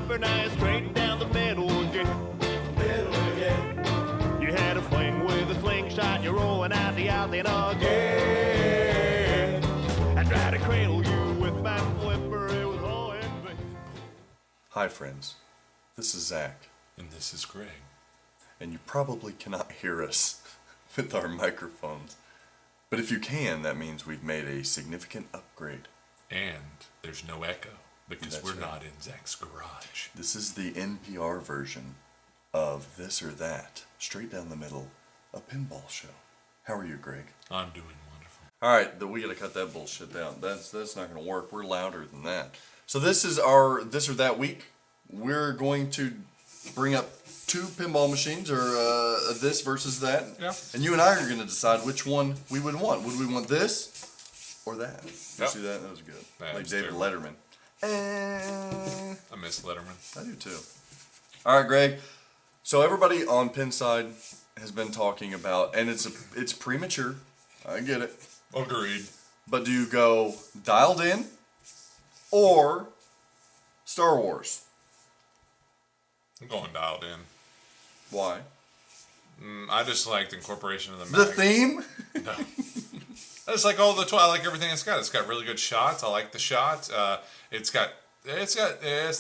bumper, now you're straight down the middle again. You had a fling with a slingshot, you're rolling out the outlet again. I tried to cradle you with my flipper, it was all in vain. Hi friends, this is Zach, And this is Greg. and you probably cannot hear us with our microphones. But if you can, that means we've made a significant upgrade. And there's no echo because That's we're right. not in Zach's garage. This is the NPR version of This or That, straight down the middle, a pinball show. How are you, Greg? I'm doing wonderful. All right, we gotta cut that bullshit down. That's not gonna work. We're louder than that. So this is our This or That week. We're going to bring up two pinball machines, or this versus that. Yeah. And you and I are gonna decide which one we would want. Would we want this or that? You Yep. see that? That was good. That Like was David terrible. Letterman. I miss Letterman. I do too. All right, Greg. So everybody on Pinside has been talking about, and it's premature. I get it. Agreed. But do you go Dialed In or Star Wars? I'm going dialed in. Why? I just like the incorporation of the The mag. theme? No. I just like all the I like everything it's got. It's got really good shots. I like the shots. It's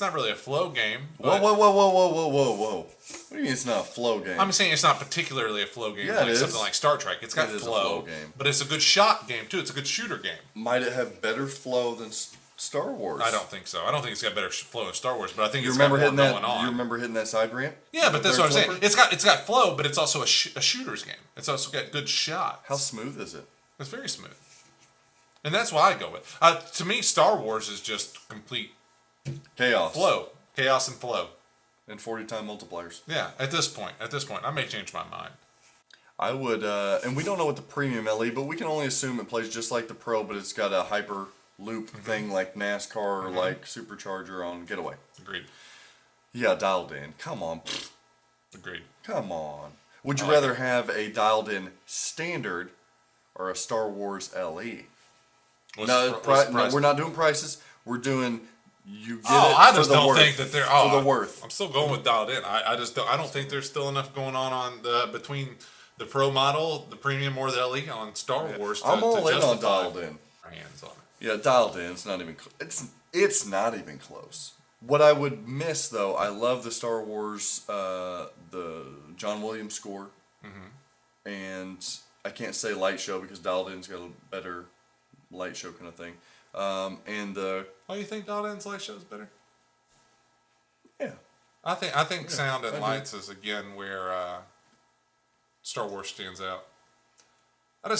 not really a flow game. Whoa, But whoa, whoa, whoa, whoa, whoa, whoa, whoa. What do you mean it's not a flow game? I'm saying it's not particularly a flow game. Yeah, like it is. something like Star Trek. It's got It is a flow, flow game. but it's a good shot game too. It's a good shooter game. Might it have better flow than Star Wars? I don't think so. I don't think it's got better flow than Star Wars, but I think You it's remember got more hitting that? going on. You remember hitting that side ramp? Yeah, but that's what I'm saying. Flipper? It's got flow, but it's also a shooter's game. It's also got good shots. How smooth is it? It's very smooth, and that's why I go with. To me, Star Wars is just complete Chaos. chaos and flow. And 40-time multipliers. Yeah, at this point, I may change my mind. I would, and we don't know what the premium LE, but we can only assume it plays just like the Pro, but it's got a hyper loop thing like NASCAR or like Supercharger on Getaway. Agreed. Yeah, Dialed In. Come on. Agreed. Come on. Would you like rather have a Dialed In standard or a Star Wars LE? No, we're not doing prices. We're doing you get it I just for the don't worth. think that they're for the worth. I'm still going with dialed in. I just don't. I don't think there's still enough going on the between the Pro model, the Premium, or the LE on Star Wars. I'm all in on justify Dialed In. our hands on it. Yeah, Dialed In. It's not even. It's not even close. What I would miss though, I love the Star Wars, the John Williams score, and I can't say light show because Dialed In's got a better light show kind of thing, and the Oh, you think dialed in's light show's better? yeah. I think sound and I do. lights is again where Star Wars stands out. I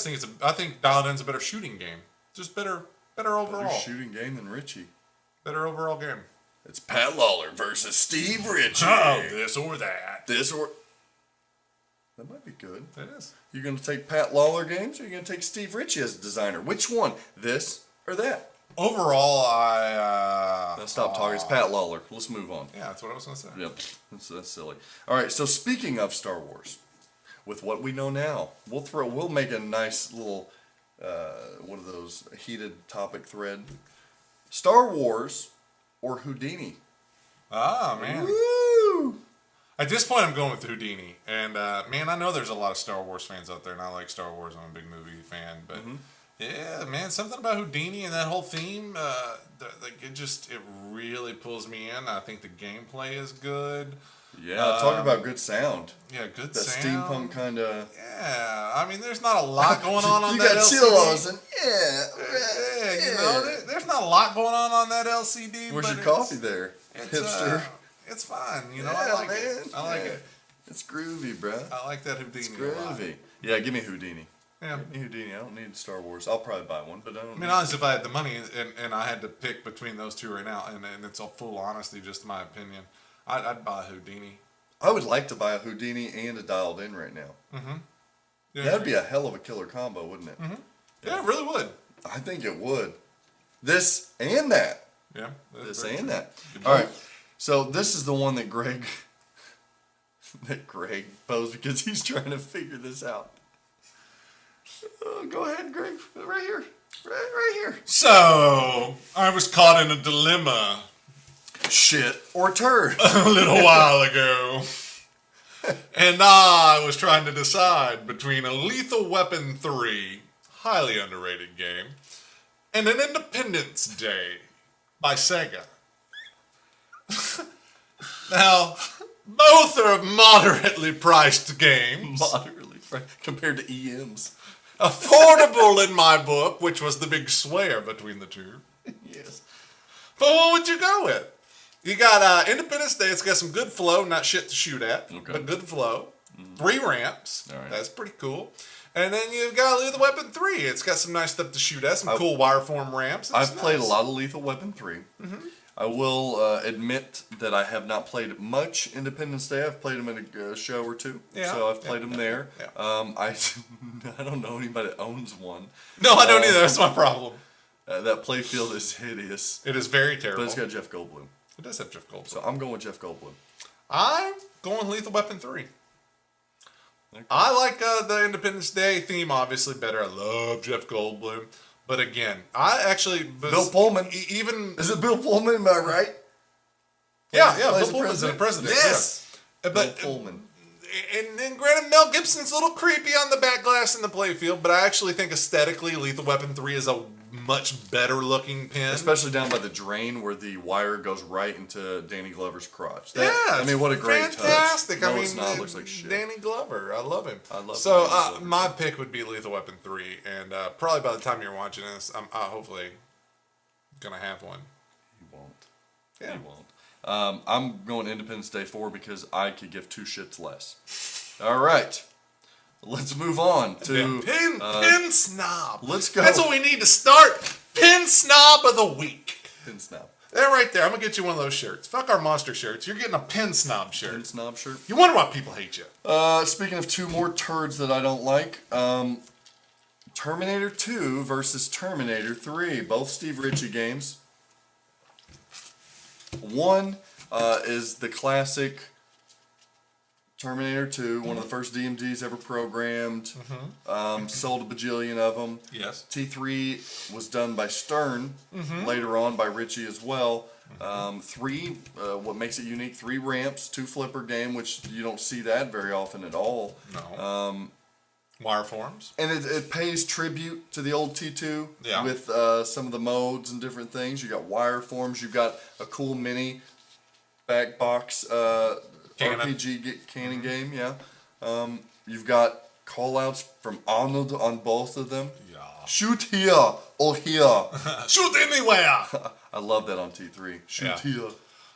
think dialed in's a better shooting game. Just better overall. Better shooting game than Richie. Better overall game. It's Pat Lawler versus Steve Ritchie. Oh, this or that. This or that might be good. It is. You gonna take Pat Lawler games, or you gonna take Steve Ritchie as a designer? Which one? This or that? Overall, I Let's stop talking. It's Pat Lawler. Let's move on. yeah, that's what I was gonna say. Yep, that's silly. All right. So speaking of Star Wars, with what we know now, we'll make a nice little one of those heated topic thread. Star Wars or Houdini? Ah, man. Woo! At this point, I'm going with Houdini, and man, I know there's a lot of Star Wars fans out there, and I like Star Wars. I'm a big movie fan, but yeah, man, something about Houdini and that whole theme, it really pulls me in. I think the gameplay is good. Yeah, talk about good sound. Yeah, good That sound. steampunk kind of. Yeah, I mean, there's not a lot going on You that got LCD. chillos and Yeah, you know, there's not a lot going on that LCD. Where's but your coffee there, it's, hipster? It's fine, you know. Yeah, I like man. it. I like Yeah. it. It's groovy, bruh. I like that Houdini. It's a lot. groovy. Yeah, give me Houdini. Yeah. Give me Houdini. I don't need Star Wars. I'll probably buy one, but I don't. I mean, honestly, if I had the money and I had to pick between those two right now, and it's all full honesty, just my opinion, I'd buy Houdini. I would like to buy a Houdini and a Dialed In right now. Yeah, That'd be a hell of a killer combo, wouldn't it? yeah, it really would. I think it would. This and that. Yeah. This very and true. that. All right. So this is the one that Greg posed because he's trying to figure this out. Go ahead, Greg. Right here. Right here. So I was caught in a dilemma. shit or turd. a little while ago. And I was trying to decide between a Lethal Weapon 3, highly underrated game, and an Independence Day by Sega. Now, both are moderately priced games. Moderately compared to EMs. Affordable in my book, which was the big swear between the two. Yes. But what would you go with? You got Independence Day. It's got some good flow, not shit to shoot at, but good flow. 3 ramps. All right. That's pretty cool. And then you've got Lethal Weapon 3. It's got some nice stuff to shoot at, some cool wireform ramps. I've played a lot of Lethal Weapon 3. I will admit that I have not played much Independence Day. I've played them in a show or two. Yeah. So I've played them there. Yeah. I don't know anybody that owns one. No, I don't either. That's my problem. That playfield is hideous. It is very terrible. But it's got Jeff Goldblum. It does have Jeff Goldblum. So I'm going with Jeff Goldblum. I'm going Lethal Weapon 3. Okay. I like the Independence Day theme obviously better. I love Jeff Goldblum. But again, I actually... Bill Pullman. Even... Is it Bill Pullman? Am I right? Yeah, Plays Bill Pullman's the president. Yes! Yeah. Bill But, Pullman. and granted, Mel Gibson's a little creepy on the back glass in the playfield, but I actually think aesthetically Lethal Weapon 3 is a much better looking pin. Especially down by the drain where the wire goes right into Danny Glover's crotch. Yeah, I mean, what a great fantastic. touch. I mean, it's not. It looks like shit. Danny Glover, I love him. I love So Danny Glover. my pick would be Lethal Weapon 3, and probably by the time you're watching this, I'm hopefully gonna have one. He won't. Yeah. He won't. I'm going Independence Day 4 because I could give 2 shits less. All right. Let's move on to Pin Snob. Let's go. That's what we need to start. Pin Snob of the Week. Pin Snob. That right there. I'm gonna get you one of those shirts. Fuck our monster shirts. You're getting a Pin Snob shirt. Pin Snob shirt. You wonder why people hate you. Speaking of 2 more turds that I don't like, Terminator 2 versus Terminator 3. Both Steve Ritchie games. One is the classic Terminator 2, one of the first DMDs ever programmed. Sold a bajillion of them. Yes. T3 was done by Stern, later on by Ritchie as well. 3, what makes it unique, 3 ramps, 2 flipper game, which you don't see that very often at all. No. Wireforms. And it pays tribute to the old T2 Yeah. with some of the modes and different things. You got wireforms, you've got a cool mini back box RPG cannon game, yeah. You've got call-outs from Arnold on both of them. Yeah. Shoot here or here. Shoot anywhere. I love that on T3. Shoot here.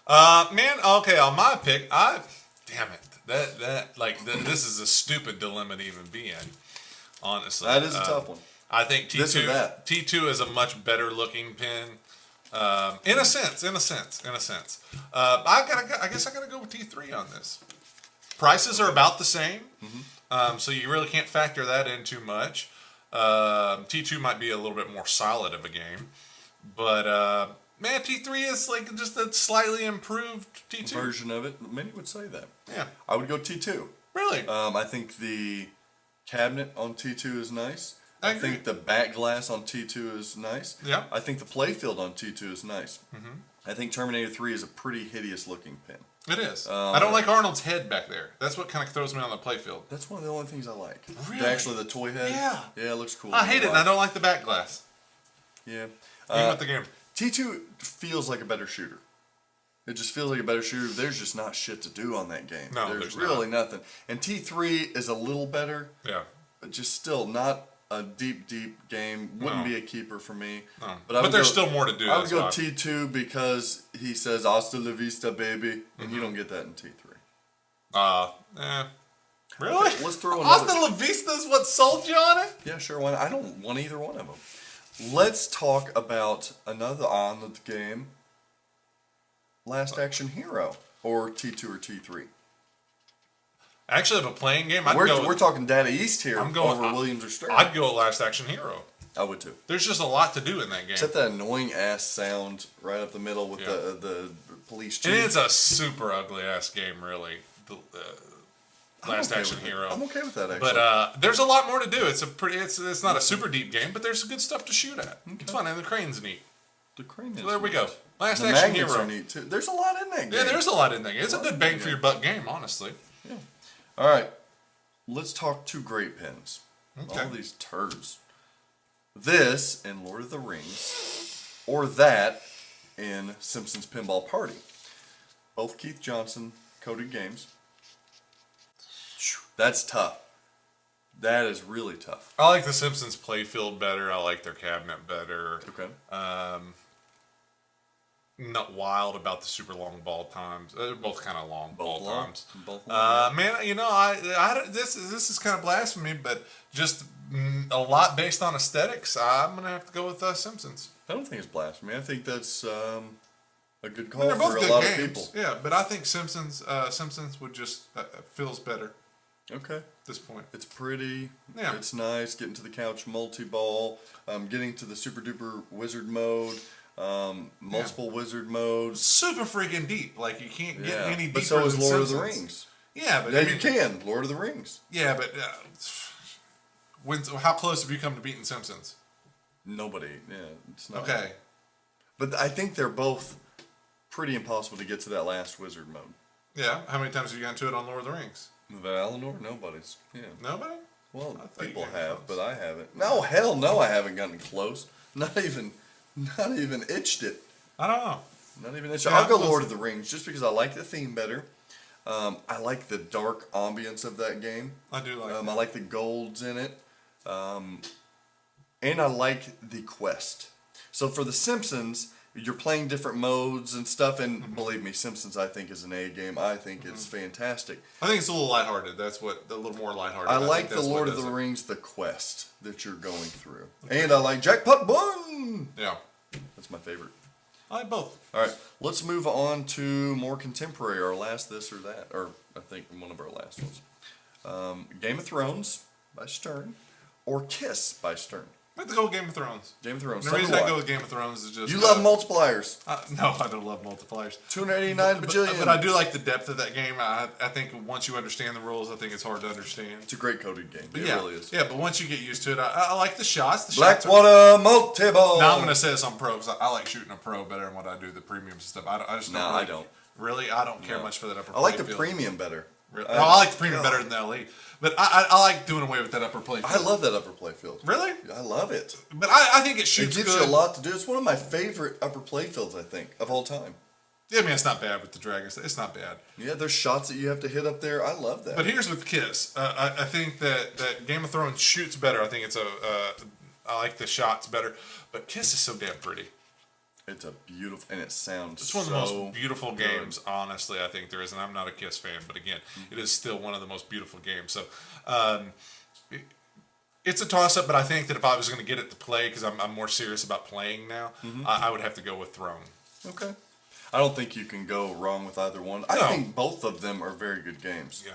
Man, okay, on my pick, damn it. This is a stupid dilemma to even be in, honestly. That is a tough one. I think This or that. T2 is a much better looking pin. In a sense. I guess I gotta go with T3 on this. Prices are about the same, so you really can't factor that in too much. T2 might be a little bit more solid of a game, but man, T3 is like just a slightly improved T2 Version of it. Many would say that. Yeah, I would go T2. really. I think the cabinet on T2 is nice. I I agree. think the back glass on T2 is nice. Yeah. I think the playfield on T2 is nice. I think Terminator 3 is a pretty hideous looking pin. It is. I don't like Arnold's head back there. That's what kind of throws me on the playfield. That's one of the only things I like. Really? Actually, the toy head. Yeah. Yeah, it looks cool. I hate it, and I don't like the back glass. Yeah. Even with the game. T2 feels like a better shooter. It just feels like a better shooter. There's just not shit to do on that game. No, there's there's really nothing. And T3 is a little better, Yeah. but just still not a deep game. Wouldn't No. be a keeper for me. No. But, I would there's go- still more to do. I would that's go why. T2 because he says "Hasta la vista, baby," and you don't get that in T3. Really? Okay, let's throw Hasta another. La Vista is what sold you on it? Yeah, sure. Why not? I don't want either one of them. Let's talk about another Arnold game. Last Action Hero, or T2 or T3. Actually, if a playing game, I'd We're go. talking Data East here I'm going- over Williams or Stern. I'd go Last Action Hero. I would too. There's just a lot to do in that game. Except that annoying ass sound right up the middle with Yeah. the police chief. And it's a super ugly ass game, really. The I'm Last okay Action with it. Hero. I'm okay with that actually. But there's a lot more to do. It's not a super deep game, but there's good stuff to shoot at. It's fun, and the crane's neat. the crane is So there we go. neat. Last The Action magnets Hero. are neat too. There's a lot in that game. Yeah, there's a lot in there. It's a good bang Yeah. for your buck game, honestly. Yeah. All right. Let's talk two great pins. Okay. All these turds. This in Lord of the Rings, or that in Simpsons Pinball Party. Both Keith Johnson coded games. That's tough. That is really tough. I like the Simpsons playfield better. I like their cabinet better. Okay. Not wild about the super long ball times. They're both kind of long Both ball long. times. Both long. Man, you know, this is kind of blasphemy, but just a lot based on aesthetics. I'm gonna have to go with Simpsons. I don't think it's blasphemy. I think that's a good I call mean, they're both for a good lot games. of people. Yeah, but I think Simpsons would just feels better Okay. at this point. It's pretty. Yeah. It's nice. Getting to the couch multi-ball. Getting to the super duper wizard mode. Multiple wizard modes. Super freaking deep. Like you can't get any deeper But so is than Lord of the Simpsons. Rings. Yeah, but Yeah, I mean, you can. Lord of the Rings. Yeah, but how close have you come to beating Simpsons? Nobody. Yeah, it's not. Okay. But I think they're both pretty impossible to get to that last wizard mode. Yeah. How many times have you gotten to it on Lord of the Rings? Valinor? Nobody's. Yeah. Nobody? Well, I thought you people got have, close. but I haven't. No, hell no, I haven't gotten close. Not even itched it. I don't know. Not even itched. Yeah, I'll go I'm close. Lord of the Rings just because I like the theme better. I like the dark ambience of that game. I do like I that. like the golds in it. And I like the quest. So for The Simpsons, you're playing different modes and stuff, and believe me, Simpsons I think is an A game. I think it's fantastic. I think it's a little lighthearted. That's what a little more lighthearted. I think like the that's what Lord of does the it. Rings, the quest that you're going through. And I like Jackpot Bun! Yeah. That's my favorite. I like both. All right, let's move on to more contemporary, our last this or that, or I think one of our last ones. Game of Thrones by Stern, or Kiss by Stern. I have to go with Game of Thrones. Game of Thrones. The Tell me reason I why. go with Game of Thrones is just You love multipliers. no, I don't love multipliers. 289 bajillion. But I do like the depth of that game. I think once you understand the rules, I think it's hard to understand. It's a great coded game. It yeah, really is. yeah. But once you get used to it, I like the shots. The shots are, Blackwater multi-ball. now I'm going to say this on pro because I like shooting a pro better than what I do the premium stuff. I just don't. No, really, I don't. Really, I don't care much for that upper. I like the playfield. premium better. Really? No, I like the premium better than the LE, but I like doing away with that upper play. I love that upper playfield. Really? I love it. But I think it It shoots gives good. you a lot to do. It's one of my favorite upper playfields, I think, of all time. Yeah, I mean it's not bad with the dragons. It's not bad. Yeah, there's shots that you have to hit up there. I love that. But here's with Kiss. I think that Game of Thrones shoots better. I think it's I like the shots better. But Kiss is so damn pretty. It's a beautiful, and it sounds It's one of the most beautiful good. games, honestly, I think there is. And I'm not a Kiss fan, but again, it is still one of the most beautiful games. So it's a toss-up, but I think that if I was going to get it to play, because I'm more serious about playing now, I would have to go with Throne. Okay. I don't think you can go wrong with either one. I No. think both of them are very good games. Yeah.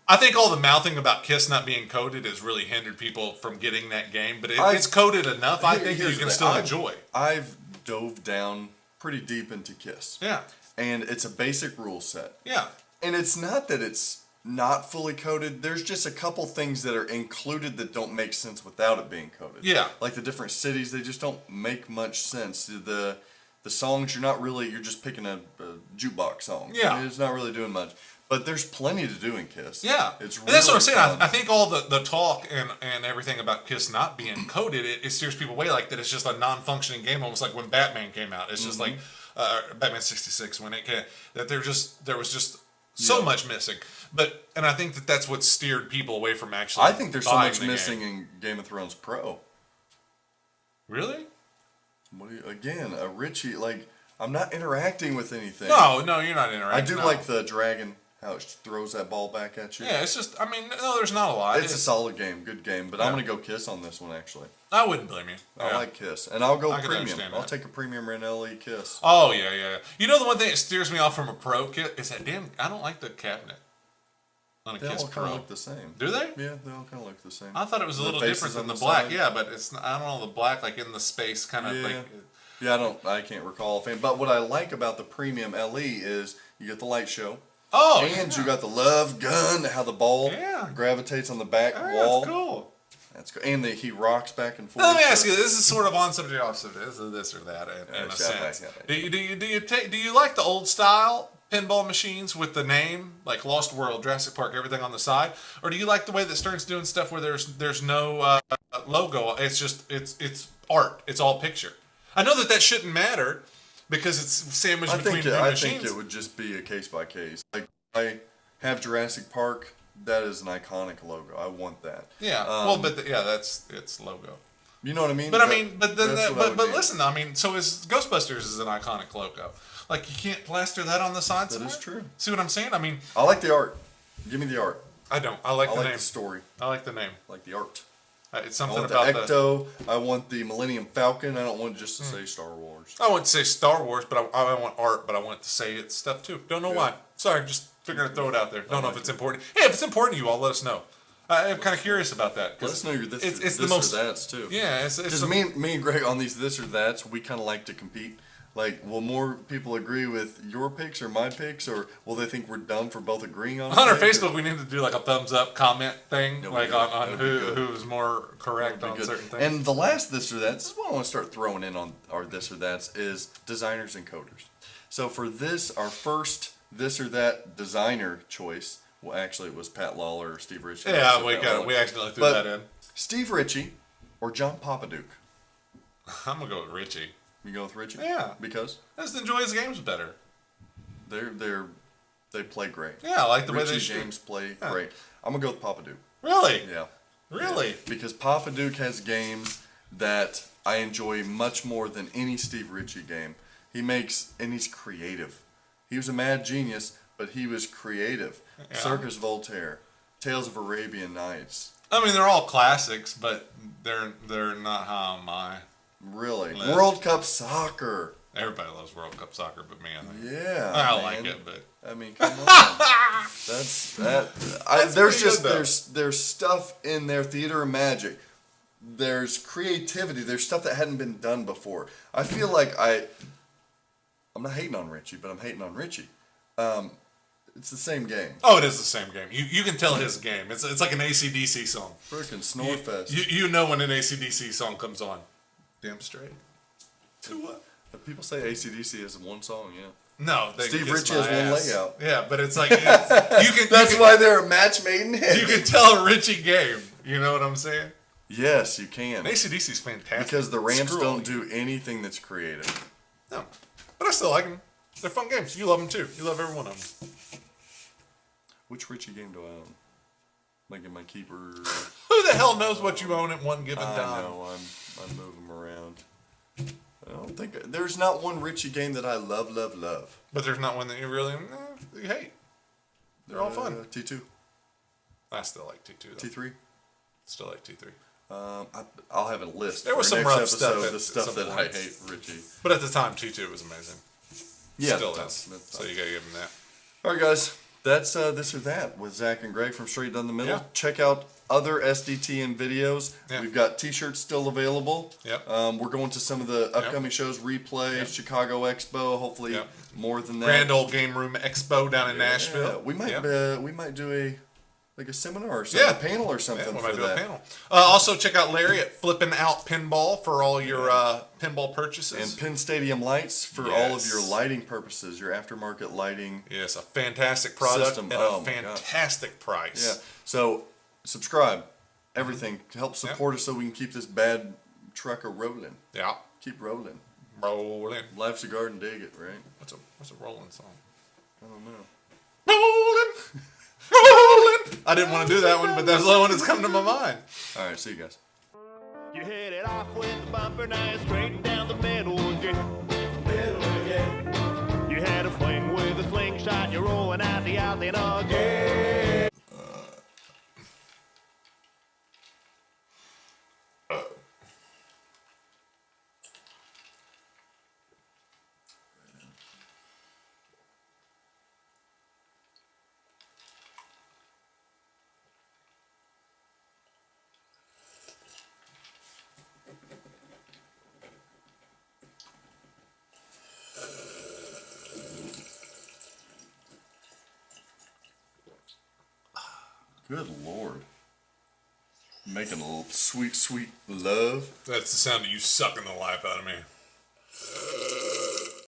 I think all the mouthing about Kiss not being coded has really hindered people from getting that game, but I've- it's coded enough. I think that you here's can the still thing. enjoy. I've dove down pretty deep into Kiss. Yeah. And it's a basic rule set. Yeah. And it's not that it's not fully coded. There's just a couple things that are included that don't make sense without it being coded. Yeah. Like the different cities, they just don't make much sense. The songs, you're just picking a jukebox song. Yeah. It's not really doing much. But there's plenty to do in Kiss. Yeah, It's and that's what I'm really saying. fun. I think all the talk and everything about Kiss not being coded, it steers people away like that. It's just a non-functioning game, almost like when Batman came out. It's just like Batman '66 when it came. That there was just so much missing. And I think that's what steered people away from actually. I think there's so buying much the missing game. in Game of Thrones Pro. Really? Again, a Richie, like, I'm not interacting with anything. No, you're not I interacting. do no. like the dragon, how it throws that ball back at you. Yeah, it's just. I mean, no, there's not a lot. It's a solid game, good game, but I'm going to go Kiss on this one, actually. I wouldn't blame you. I Yeah. like Kiss. And I'll go I can premium. understand I'll that. take a premium Renelli Kiss. Oh yeah. You know the one thing that steers me off from a pro kit is that damn. I don't like the cabinet on a They Kiss all kind Pro. of look the same. Do they? Yeah, they all kind of look the same. I thought it was a The little faces different than on the the black. side. Yeah, but it's not, I don't know the black like in the space kind of Yeah. like. Yeah, I can't recall offhand. But what I like about the premium LE is you get the light show. Oh, And yeah. you got the love gun, how the ball Yeah. gravitates on the back Oh, wall. that's cool. That's good. And he rocks back and forth. Now, let me ask you, this is sort of on subject, off subject. This is this or that in a sense. Yeah. Do you like the old style pinball machines with the name, like Lost World, Jurassic Park, everything on the side? Or do you like the way that Stern's doing stuff where there's no logo? It's just, it's art. It's all picture. I know that shouldn't matter because it's sandwiched between two machines. I think it would just be a case by case. Like, I have Jurassic Park. That is an iconic logo. I want that. Yeah. It's logo. You know what I mean? But listen, I mean, so is Ghostbusters is an iconic logo. Like, you can't plaster that on the side somewhere? That is true. See what I'm saying? I mean, I like the art. Give me the art. I don't. I like the name. the story. I like the name. I like the art. It's something I want about the Ecto. I want the Millennium Falcon. I don't want it just to say Star Wars. I want to say Star Wars, but I want art, but I want it to say it's stuff too. Don't know why. Sorry, just figured to throw it out there. Don't know if it's important. Hey, if it's important to you all, let us know. I'm kind of curious about that. Let us know your it's the most, or that's too. Yeah, because me and Greg on these this or that's, we kind of like to compete. Like, will more people agree with your picks or my picks, or will they think we're dumb for both agreeing on? On our Facebook, we need to do like a thumbs up comment thing, like on good. who's more correct on certain things. And the last this or that, this is what I want to start throwing in on our this or that's, is designers and coders. So for this, our first this or that designer choice, well, actually it was Pat Lawler or Steve Ritchie. Yeah, we accidentally threw that in. Steve Ritchie or John Papaduke? I'm gonna go with Ritchie. You go with Ritchie? Yeah. Because? I just enjoy his games better. They play great. Yeah, I like the way Ritchie they shoot. James play great. I'm gonna go with Papaduke. Really? Yeah. Really? Yeah. Because Papaduke has games that I enjoy much more than any Steve Ritchie game. He's creative. He was a mad genius, but he was creative. Yeah. Circus Voltaire, Tales of Arabian Nights. I mean, they're all classics, but they're not high on my Really? list. World Cup Soccer. Everybody loves World Cup Soccer, but me, I think. Yeah. I like it, but I mean, come on. There's stuff in there, theater and magic. There's creativity. There's stuff that hadn't been done before. I feel like I'm not hating on Ritchie, but I'm hating on Ritchie. It's the same game. Oh, it is the same game. You can tell his game. It's like an AC/DC song. Frickin' Snorefest. You know when an AC/DC song comes on. Damn straight. To what? People say AC/DC is one song, yeah. No, Steve Ritchie has one layout. Yeah, but it's like you can. That's why they're a match made in heaven. You can tell a Ritchie game. You know what I'm saying? Yes, you can. AC/DC's fantastic. Because the Rams don't do anything that's creative. No, but I still like them. They're fun games. You love them too. You love every one of them. Which Ritchie game do I own? Like in my keeper. Who the hell knows what you own at one given time? I know. I'm moving around. I don't think there's not one Ritchie game that I love. But there's not one that you really you hate. They're all fun. T2. I still like T2 though. T3. Still like T3. I'll have a list. There was some rough stuff. The stuff that I hate Ritchie. But at the time, T2 was amazing. Yeah, still is. So you gotta give him that. All right, guys. That's this or that with Zach and Greg from Straight Down the Middle. Yeah. Check out other SDTM videos. Yeah. We've got T-shirts still available. Yep. We're going to some of the upcoming shows, Replay, Yep. Chicago Expo. Hopefully, Yep. more than that. Grand Old Game Room Expo down in Nashville. We might we might do a seminar or something, Yeah. a panel or something We for might do that. a panel. Also, check out Larry at Flippin' Out Pinball for all your pinball purchases. And Pin Stadium Lights for all of your lighting purposes, your aftermarket lighting. Yes, a fantastic product System. at Oh a my God. fantastic price. Yeah. So subscribe, everything to help support us so we can keep this bad trucker rolling. Yeah. Keep rolling. Rolling. Life's a garden, dig it, right? What's a rolling song? I don't know. Rolling. Rolling. I didn't want to do that one, but that's the one that's come to my mind. All right, see you guys. You hit it off with the bumper, now you're straight down the middle again. You had a fling with a slingshot, you're rolling out the alley again. Good Lord. Making a little sweet, sweet love. That's the sound of you sucking the life out of me.